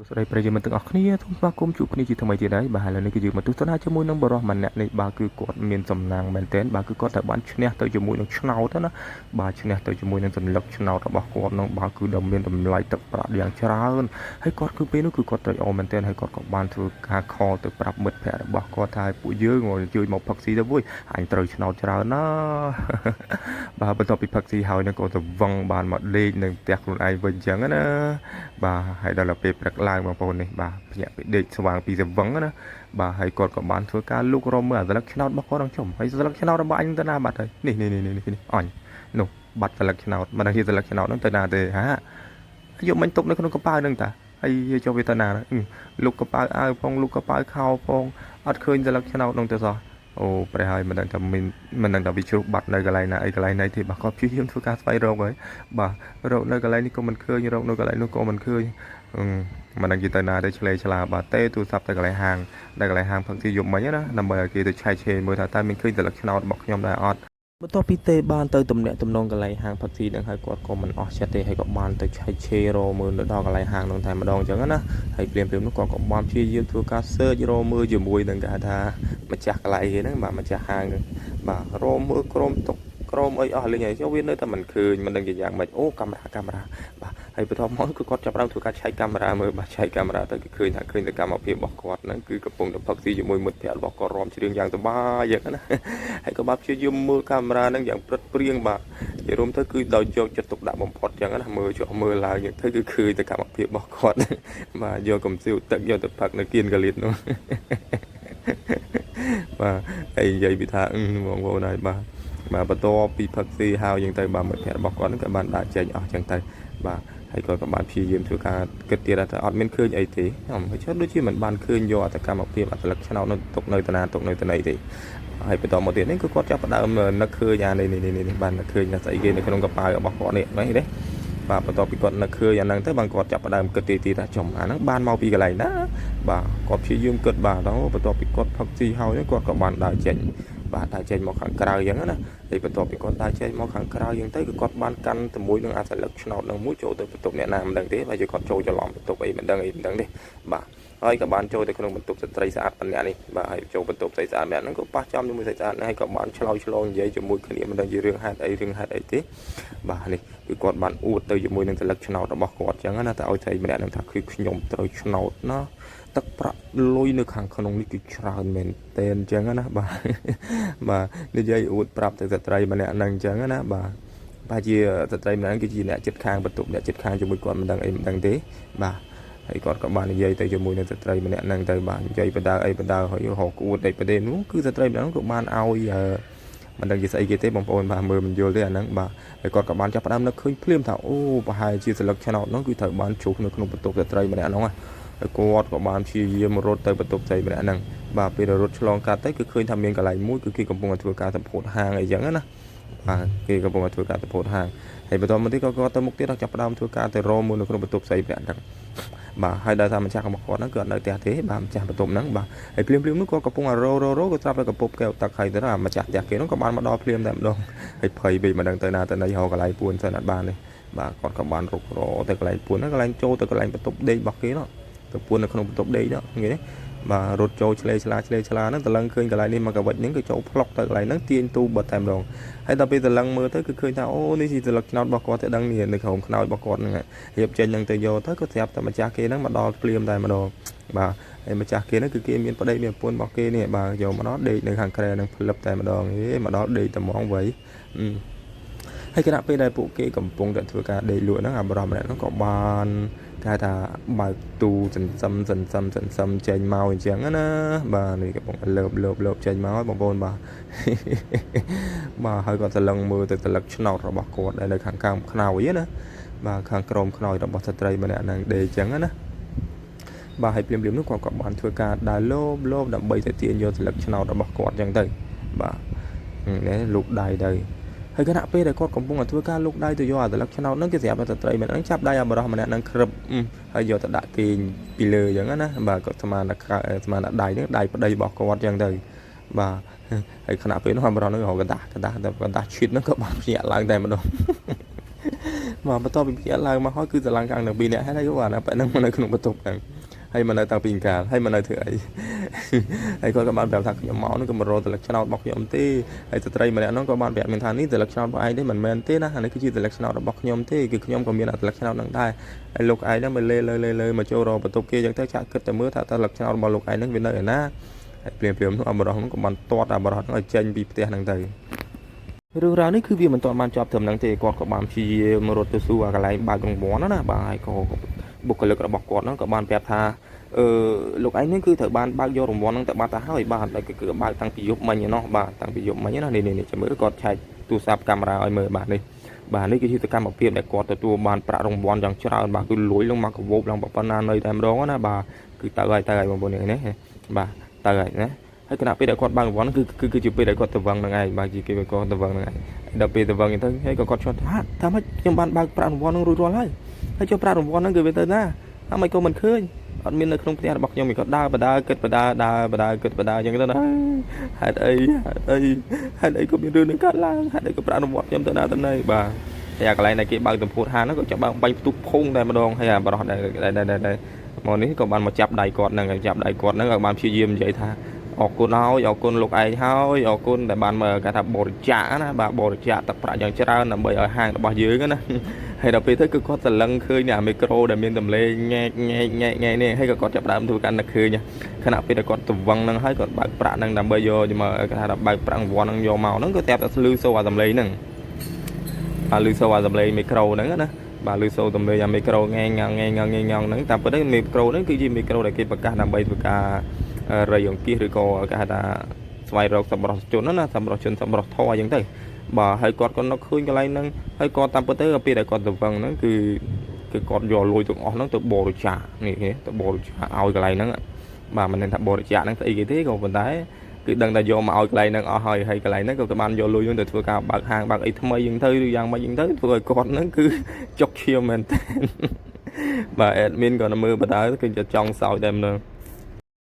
สวัสดีประชาชนทั้งออกนี่ทุกภาคกรมจุกนี่จีทำไมจีได้บ้านเรานี่ก็ยืมมาตุสนาจมูกนังบรอมันเนี่ยในบ้านคือกอดเมียนสำนางแมนเทนบ้านคือกอดแต่บ้านชเนี่ยตัวจมูกนังชนาวเท่านะบ้านชเนี่ยตัวจมูกนังสันลักชนาวแต่บ้านกอดนังบ้านคือดำเมียนดำไหลตักปราดอย่างชราเอินให้กอดคือเป็นนู่นคือกอดตัวออแมนเทนให้กอดกับบ้านถือคาคอตัวปรับมืดแผลบ้านกอดทายปุ๋ยเยอะงอยยืมมาพักซีตะวุ้ยหันตัวชนาวชรานะบ้านบรรทบปีพักซีเฮาเนี่ยก็จะวังบ้านมาเล่นหนึ่งแตกคนไอวันจังนะบ้าให้ดาราเปปรักลายบางคนนี่บ้าอยากไปเด็กสว่างปีจะวังนะบ้าให้กอดกับบ้านเพื่อการลูกเราเมื่อสลักชนาวบ้าก็ต้องชมให้สลักชนาวบ้านยังตนาบัดเลยนี่อ่อนหนุบัดสลักชนาวมันที่สลักชนาวนั่นตนาเตะฮะโยมมันตกในขนมกระป๋าหนึ่งตาไอ้เจ้าเวทนาลูกกระป๋าอ้าวพงลูกกระป๋าข้าวพงอัดเคยสลักชนาวนั่งแต่ซอโอ้ไปให้มันดังทำมันดังทำวิชุบัตรในกระไรนะไอ้กระไรในที่บ้าก็พิจิตรทุกการไปโรคเลยบ้าโรคในกระไรนี่ก็มันเคยโรคในกระไรนี่ก็มันเคยมันดังกีตาร์ได้เฉลยฉลาบาเต้ตัวซับแต่กระไรห่างได้กระไรห่างพักที่ยุบมาเยอะนะนำมากีตัวชายเชนมือถ่ายใต้มันขึ้นแต่ลักษณะบอกยอมได้ออดបន្ទាប់ពីទេបានទៅទំនាក់ទំនងកន្លែងហាងផឹកស៊ីនឹងហើយគាត់ក៏មិនអស់ចិត្តទេហើយក៏បានទៅឆែកឆេរមើលនៅដល់កន្លែងហាងនោះតែម្ដងអញ្ចឹងណាហើយព្រាមនោះគាត់ក៏បានព្យាយាមធ្វើការ search រមើលជាមួយនឹងគេថាម្ចាស់កន្លែងហ្នឹងបាទម្ចាស់ហាងបាទរមើលក្រុមតុកក្រុមអីអស់លេងហើយចុះវានៅតែមិនឃើញមិនដឹងជាយ៉ាងម៉េចអូកាមេរ៉ាបាទហើយបន្ទាប់មកគឺគាត់ចាប់ផ្ដើមធ្វើការឆែកកាមេរ៉ាមើលបាទឆែកកាមេរ៉ាទៅគឺឃើញថាឃើញតែកម្មភាពរបស់គាត់ហ្នឹងគឺកំពុងតែផឹកស៊ីជាមួយមិត្តភក្តិរបស់គាត់រំច្រៀងយ៉ាងសប្បាយយ៉ាងណាហើយក៏បានព្យាយាមមើលកាមេរ៉ាហ្នឹងយ៉ាងព្រឹត្តព្រៀងបាទនិយាយរួមទៅគឺដោយយកចិត្តទុកដាក់បំផុតយ៉ាងណាមើលចុះមើលឡើងយ៉ាងទៅគឺឃើញតែកម្មភាពរបស់គាត់បាទយកកំសៀវទឹកយកទៅផឹកនៅគៀនកលៀតនោះបាទហើយនិយាយពីថាបងប្អូនហើយបាទបន្ទាប់ពីផឹកស៊ីហើយយ៉ាងទៅបាទមិត្តភក្តិរបស់គាត់ហ្នឹងក៏បានដាក់ចេញអស់ចឹងទៅបាទហើយគាត់ក៏បានព្យាយាមធ្វើការគិតទៀតថាអត់មានឃើញអីទេហើយចុះដូចជាមិនបានឃើញយកអត្តកម្មភាពអត្តលក្ខណៈនៅទុកនៅតាណាទុកនៅតាណីទេហើយបន្តមកទៀតនេះគឺគាត់ចាប់ផ្ដើមនឹកឃើញអានេះបាននឹកឃើញថាស្អីគេនៅក្នុងកប៉ាល់របស់គាត់នេះហ្នឹងទេបាទបន្ទាប់ពីគាត់នឹកឃើញអាហ្នឹងទៅបានគាត់ចាប់ផ្ដើមគិតទីថាចំអាហ្នឹងបានមកពីកន្លែងណាបាទគាត់ព្យាយាមគិតបាទដល់បន្ទាប់ពីគាត់ផឹកស៊ីហើយគាត់ក៏បានដើរចេញបាទដើរចេញមកខាងក្រៅអញ្ចឹងណាហើយបន្ទាប់ពីគាត់ដើរចេញមកខាងក្រៅអញ្ចឹងទៅគឺគាត់បានកាន់ជាមួយនឹងអាសន្លឹកឆ្នោតនឹងមួយចូលទៅបន្ទប់អ្នកណាមិនដឹងទេហើយគាត់ចូលច្រឡំបន្ទប់អីមិនដឹងទេបាទហើយក៏បានចូលទៅក្នុងបន្ទប់ស្ត្រីស្អាតម្នាក់នេះបាទហើយចូលបន្ទប់ស្រីស្អាតម្នាក់ហ្នឹងក៏ប៉ះចំជាមួយស្រីស្អាតហ្នឹងហើយក៏បានឆ្លោងនិយាយជាមួយគ្នាមិនដឹងជារឿងហេតុអីទេបាទនេះគឺគាត់បានអួតទៅជាមួយនឹងសន្លឹកឆ្នោតរបស់គាត់អញ្ចឹងណាតែឲ្យស្រីម្នាក់ហ្នឹងថាគឺខ្ញុំត្រូវឆ្នោតណាទឹកប្រាក់លុយនៅខាងក្នុងនេះគឺច្រើនមែនតែអញ្ចឹងណាបាទនិយាយអួតប្រាប់ទៅស្ត្រីម្នាក់ហ្នឹងអញ្ចឹងណាបាទប្រហែលជាស្ត្រីម្នាក់ហ្នឹងគឺជាអ្នកចិត្តខាងបន្ទប់អ្នកចិត្តខាងជាមួយគាត់មិនដឹងទេបាទហើយគាត់ក៏បាននិយាយទៅជាមួយនឹងស្ត្រីម្នាក់ហ្នឹងទៅបាទនិយាយបដាហើយរកអួតតែប្រទេសនោះគឺស្ត្រីម្នាក់ហ្នឹងក៏បានឲ្យមិនដឹងជាស្អីគេទេបងប្អូនបាទមើលមិនយល់ទេអាហ្នឹងបាទហើយគាត់ក៏បានចាប់ផ្ដើមនឹកឃើញភ្លាមថាអូប្រហែលជាសន្លឹកឆ្នោតហ្នឹងគឺត្រូវបានជុះនៅក្នុងបន្ទប់ស្ត្រីម្នាក់ហ្នឹងហើយគាត់ក៏បានព្យាយាមរត់ទៅបន្ទប់ស្រីម្នាក់ហ្នឹងបាទពេលរត់ឆ្លងកាត់ទៅគឺឃើញថាមានកន្លែងមួយគឺគេកំពុងតែធ្វើការសម្ពោធហាងអីចឹងណាបាទគេកំពុងតែធ្វើការសម្ពោធហាងហើយបន្តមកទៀតក៏គាត់ទៅមុខទៀតចាប់ផ្ដើមធ្វើការទៅរមមួយនៅក្នុងបន្ទប់ស្រីម្នាក់ហ្នឹងបាទហើយដោយថាម្ចាស់របស់គាត់ហ្នឹងគឺអត់នៅផ្ទះទេបាទម្ចាស់បន្ទប់ហ្នឹងបាទហើយភ្លាមនោះគាត់កំពុងរក៏ស្រាប់តែកំពុងកែវទឹកហើយទៅថាម្ចាស់ផ្ទះគេហ្នឹងក៏បានមកដល់ភ្លាមតែម្ដងហើយភ័យពេកមិនដឹងទៅណាទៅណីហៅកន្លែងពួនសិនអត់បានទេបាទគាត់ក៏បានរុករទៅកន្លែងពួនហ្នឹងកន្លែងចូលទៅកន្លែងបន្ទប់ដេករបស់គេនោះទៅពួននៅក្នុងបន្ទប់ដេកនោះឃើញទេបាទរត់ចូលឆ្លេឆ្លាហ្នឹងតឡឹងឃើញកន្លែងនេះមកកវិចហ្នឹងក៏ចូលផ្លុកទៅកន្លែងហ្នឹងទាញទូបត់តែម្ដងហើយដល់ពេលតឡឹងមើលទៅគឺឃើញថាអូនេះជាសន្លឹកឆ្នោតរបស់គាត់ទៅដឹងនេះនៅក្នុងខ្នើយរបស់គាត់ហ្នឹងរៀបចេញហ្នឹងទៅយកទៅក៏ស្រាប់តែម្ចាស់គេហ្នឹងមកដល់ភ្លាមតែម្ដងបាទហើយម្ចាស់គេហ្នឹងគឺគេមានប្តីមានប្រពន្ធរបស់គេនេះបាទយកមកដល់ដេកនៅខាងក្រែហ្នឹងផ្លឹបតែម្ដងមកដល់ដេកតែហ្មងវៃហើយគណៈពេលដែលពួកគេកំពុងតែធ្វើការដេកលក់ហ្នឹងអាបរមម្នាក់ហ្នឹងក៏បានគេថាបើកទូសន្សំចេញមកអញ្ចឹងណាបាទនេះកំពុងលើបចេញមកហើយបងប្អូនបាទបាទហើយគាត់សឡឹងមើលទៅសន្លឹកឆ្នោតរបស់គាត់ដែលនៅខាងខ្នើយណាបាទខាងក្រោមខ្នើយរបស់ស្ត្រីម្នាក់ហ្នឹងដេកអញ្ចឹងណាបាទហើយភ្លាមនោះគាត់ក៏បានធ្វើការដើរលោបដើម្បីទៅទាញយកសន្លឹកឆ្នោតរបស់គាត់អញ្ចឹងទៅបាទនេះលូកដៃទៅហើយគណៈពេលដែលគាត់កំពុងតែធ្វើការលូកដៃទៅយកអាសន្លឹកឆ្នោតហ្នឹងគេស្រាប់តែស្ត្រីម្នាក់ហ្នឹងចាប់ដៃអាបរោះម្នាក់ហ្នឹងក្រឹបហើយយកទៅដាក់ទាញពីលើអញ្ចឹងណាបាទគាត់ស្មានតែដៃហ្នឹងដៃប្តីរបស់គាត់អញ្ចឹងទៅបាទហើយគណៈពេលនោះអាបរោះហ្នឹងរកកដាស់ឈិតហ្នឹងក៏បានភ្ញាក់ឡើងតែម្ដង mà bắt đầu bị lại mà hỏi cứจะ ឡើង càng được bị nè hay đấy các bạn ไปนั่งมาในขนมประตูกันให้มันในต่างปีนกาให้มันในเถื่อยให้คนก็มาแบบทักยมเมานั่นก็มารอแต่ลักษณะบอกยมตีไอ้จะไตรมาเนี่ยน้องก็มาแบบเป็นทางนี้แต่ลักษณะบอกไอ้ได้เหมือนแมนตีนะอันนี้คือชื่อแต่ลักษณะบอกยมตีคือขยมก็มีแต่ลักษณะนั่งได้ไอ้ลูกไอ้นั่นมันเลยมาโจรอประตูเกียร์ยังแต่ชักก็แต่เมื่อถ้าลักษณะบอกลูกไอ้นั่นเป็นอะไรนะเปลี่ยนเอาบอลมันก็มันตัวแต่บอลมันเจนปีเตะนั่งได้เรื่องราวนี้คือวิมันตอนมันจอบเติมนังเตะกอดกับบางพีมารถตัวสู้อะไรบางกองบอลนั่นนะบางไอ้ก็บุคลิกระบอกกอดนั่นกับบางแปบทาลูกไอ้นี่คือเถอะบางบางโยรบอลนั่งแต่บางตาห้อยบางแต่ก็บางตั้งปียุบมันเนาะบางตั้งปียุบมันเนาะนี่จะมือกอดใช้ตัวซับกล้องเราไอ้มือบางนี่คือกิจกรรมแบบเพียบแต่กอดตัวบางประรองบอลอย่างเช้าบางคือลุยลงมากับวบลงแบบปนานเลยแต่ร้องนะบางคือตายบางนี่บางตายนะให้ขณะไปได้กอดบางวันคือจุดไปได้กอดตะวังยังไงบางทีไปกอดตะวังยังไงเดี๋ยวไปตะวังอย่างนั้นให้กอดช็อตฮะทำให้ยังบางปราณวันนึงรัวๆเลยให้เจ้าปราณวันนั้นเกิดไปเตอร์นะทำไมก็มันเคยอันมีในขนมเปี๊ยะบอกยังมีก็ดาบดาเกิดบดาเกิดบดาอย่างนั้นนะให้ไอ้ก็มีเรื่องนึงกันล่างให้ไอ้ก็ปราณวันยังเตอร์นาตอนนี้บางอยากอะไรในกี่บางตัวพูดหานั่นก็จะบางใบตุกพุ่งได้มาดองให้บางได้มอนี้ก็บางมาจับได้กอดนั่งจับได้กอดนั่งกับบางพิจิมใหญ่ท่าออกคนเอาออกคนลูกไอ้เท้าออกคนแต่บานเมื่อกระทำบริจาคนะบาบริจาคตักประอย่างเจ้าหน้าใบเอาห่างแต่บาเยอะกันนะให้เราไปเท่าก็จะลังเคยเนี่ยไมโครแต่เมียนตำเลง่ายเนี่ยให้ก็จะประดามทุกันนะคือเนี่ยขณะไปแต่ก่อนตัววังนั่งให้ก่อนบาประนั่งดำใบโยจะมากระทำใบประวังนั่งโยเมานั่งก็แทบจะลือโซวาตำเลนั่งลือโซวาตำเลไมโครนั่งนะบาลือโซตำเลยไมโครง่ายนั่งแต่พอได้ไมโครนั่นคือยี่ไมโครแต่กี่ประกาศดำใบประกาศรายอย่างกี้หรือก็การหาสมัยเราสำหรับชนนั่นนะสำหรับชนสำหรับทออย่างไรบ่ให้กอดก็นักขึ้นอะไรนั่งให้กอดตามประเทศปีใดกอดตัวฟังนั่นคือกอดย่อลอยตัวออกนั่งตัวบริจาคนี่ไงตัวบริจาคเอาอะไรนั่งบ่มันเป็นทับบริจาคนั่งตีกี่ทีก็เป็นได้คือดังแต่โยมเอาอะไรนั่งเอาให้อะไรนั่นก็กระบาลย่อลอยนั่งตัวการบางห่างบางไอ้ทำไมยังเท่ยังมายังเท่ตัวกอดนั่นคือจอกเชียวเหมือนบ่แอดมินก่อนมือประดาคือจะจ้องเสาเต็มเลย